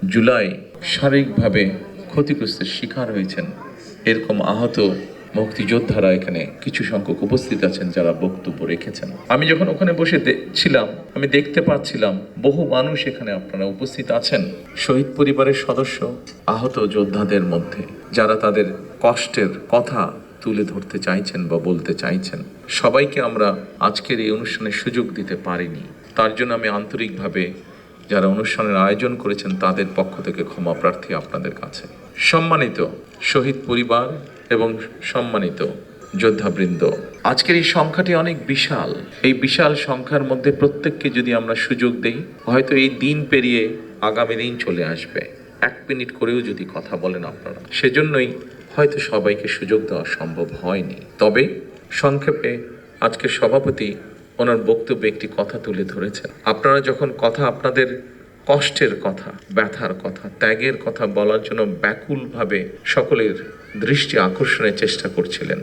জুলাই শারীরিকভাবে ক্ষতিগ্রস্তের শিকার হয়েছেন এরকম আহত মুক্তিযোদ্ধারা এখানে কিছু সংখ্যক উপস্থিত আছেন যারা বক্তব্য রেখেছেন। আমি যখন ওখানে বসে ছিলাম আমি দেখতে পাচ্ছিলাম বহু মানুষ এখানে আপনারা উপস্থিত আছেন, শহীদ পরিবারের সদস্য, আহত যোদ্ধাদের মধ্যে যারা তাদের কষ্টের কথা তুলে ধরতে চাইছেন বা বলতে চাইছেন। সবাইকে আমরা আজকের এই অনুষ্ঠানের সুযোগ দিতে পারিনি, তার জন্য আমি আন্তরিকভাবে যারা অনুষ্ঠানের আয়োজন করেছেন তাদের পক্ষ থেকে ক্ষমা প্রার্থী আপনাদের কাছে। সম্মানিত শহীদ পরিবার এবং সম্মানিত যোদ্ধাবৃন্দ, আজকের এই সংখ্যাটি অনেক বিশাল। এই বিশাল সংখ্যার মধ্যে প্রত্যেককে যদি আমরা সুযোগ দেই, হয়তো এই দিন পেরিয়ে আগামী দিন চলে আসবে। 1 মিনিট করেও যদি কথা বলেন আপনারা, সেজন্যই হয়তো সবাইকে সুযোগ দেওয়া সম্ভব হয়নি। তবে সংক্ষেপে আজকের সভাপতি ওনার বক্তব্যে একটি কথা তুলে ধরেছেন। আপনারা যখন আপনাদের কষ্টের কথা, ব্যথার কথা, ত্যাগের কথা বলার জন্য ব্যাকুলভাবে সকলের দৃষ্টি আকর্ষণের চেষ্টা করছিলেন,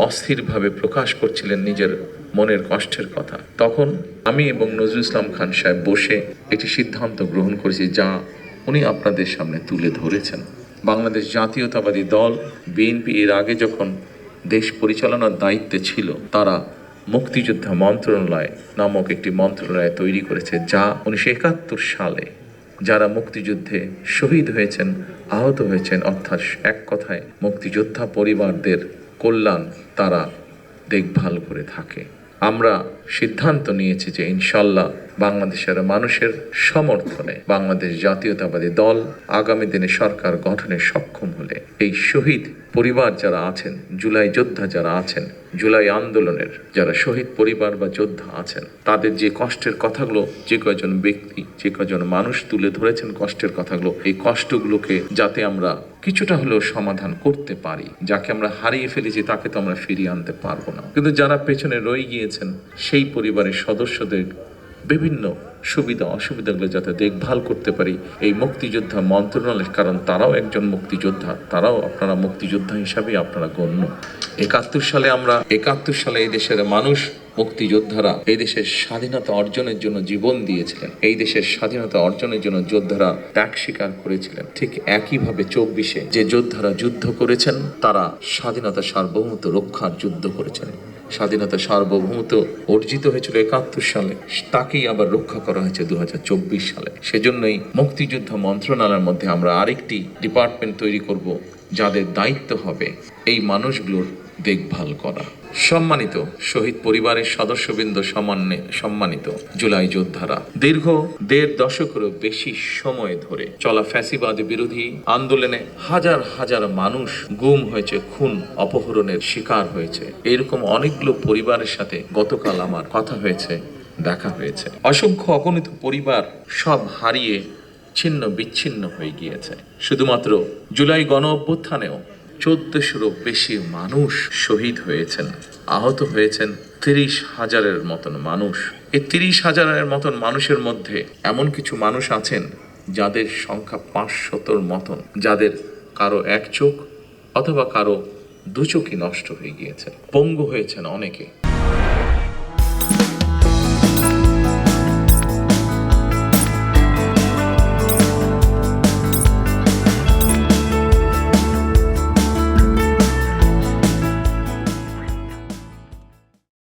অস্থিরভাবে প্রকাশ করছিলেন নিজের মনের কষ্টের কথা, তখন আমি এবং নজরুল ইসলাম খান সাহেব বসে একটি সিদ্ধান্ত গ্রহণ করেছি যা উনি আপনাদের সামনে তুলে ধরেছেন। বাংলাদেশ জাতীয়তাবাদী দল বিএনপি এর আগে যখন দেশ পরিচালনার দায়িত্বে ছিল, তারা মুক্তিযোদ্ধা মন্ত্রণালয় নামক একটি মন্ত্রণালয় তৈরি করেছে, যা 1971 সালে যারা মুক্তিযুদ্ধে শহীদ হয়েছেন, আহত হয়েছেন, অর্থাৎ এক কথায় মুক্তিযোদ্ধা পরিবারদের কল্যাণ তারা দেখভাল করে থাকে। আমরা সিদ্ধান্ত নিয়েছি যে ইনশাল্লাহ বাংলাদেশের মানুষের সমর্থনে বাংলাদেশ জাতীয়তাবাদী দল আগামী দিনে সরকার গঠনে সক্ষম হলে এই শহীদ পরিবার যারা আছেন, জুলাই যোদ্ধা যারা আছেন, জুলাই আন্দোলনের যারা শহীদ পরিবার বা যোদ্ধা আছেন, তাদের যে কষ্টের কথাগুলো যে কয়জন ব্যক্তি, যে কয়জন মানুষ তুলে ধরেছেন কষ্টের কথাগুলো, এই কষ্টগুলোকে যাতে আমরা কিছুটা হলেও সমাধান করতে পারি। যাকে আমরা হারিয়ে ফেলেছি তাকে তো আমরা ফিরিয়ে আনতে পারবো না, কিন্তু যারা পেছনে রয়ে গিয়েছেন সেই পরিবারের সদস্যদের বিভিন্ন সুবিধা অসুবিধাগুলো যাতে দেখভাল করতে পারি এই মুক্তিযোদ্ধা মন্ত্রণালয়, কারণ তারাও একজন মুক্তিযোদ্ধা, তারাও আপনারা মুক্তিযোদ্ধা হিসাবে আপনারা গণ্য। 71 সালে এই দেশের মানুষ, মুক্তিযোদ্ধারা এই দেশের স্বাধীনতা অর্জনের জন্য জীবন দিয়েছিলেন, এই দেশের স্বাধীনতা অর্জনের জন্য যোদ্ধারা ত্যাগ স্বীকার করেছিলেন। ঠিক একইভাবে 24-এ যে যোদ্ধারা যুদ্ধ করেছেন তারা স্বাধীনতা সার্বভৌমত্ব রক্ষার যুদ্ধ করেছেন। স্বাধীনতা সার্বভৌমত্ব অর্জিত হয়েছিল 71 সালে, তাকেই আবার রক্ষা করা হয়েছে 2024 সালে। সেজন্যই মুক্তিযুদ্ধ মন্ত্রণালয়ের মধ্যে আমরা আরেকটি ডিপার্টমেন্ট তৈরি করব যাদের দায়িত্ব হবে এই মানুষগুলোর দেখভাল করা। সম্মানিত শহীদ পরিবারের সদস্যবৃন্দ, সম্মানিত জুলাই যোদ্ধারা, দীর্ঘ 1.5 দশকেরও বেশি সময় ধরে চলা ফ্যাসিবাদ বিরোধী আন্দোলনে হাজার হাজার মানুষ গুম হয়েছে, খুন অপহরণের শিকার হয়েছে। এরকম অনেকগুলো পরিবারের সাথে গতকাল আমার কথা হয়েছে, দেখা হয়েছে। অসংখ্য অগণিত পরিবার সব হারিয়ে ছিন্ন বিচ্ছিন্ন হয়ে গিয়েছে। শুধুমাত্র জুলাই গণ অভ্যুত্থানেও 1400-এরও বেশি মানুষ শহীদ হয়েছেন, আহত হয়েছেন 30,000-এর মতন মানুষ। এই 30,000-এর মতন মানুষের মধ্যে এমন কিছু মানুষ আছেন যাদের সংখ্যা 500-র মতন, যাদের কারো 1 চোখ অথবা কারো 2 চোখই নষ্ট হয়ে গিয়েছে, পঙ্গু হয়েছেন অনেকে।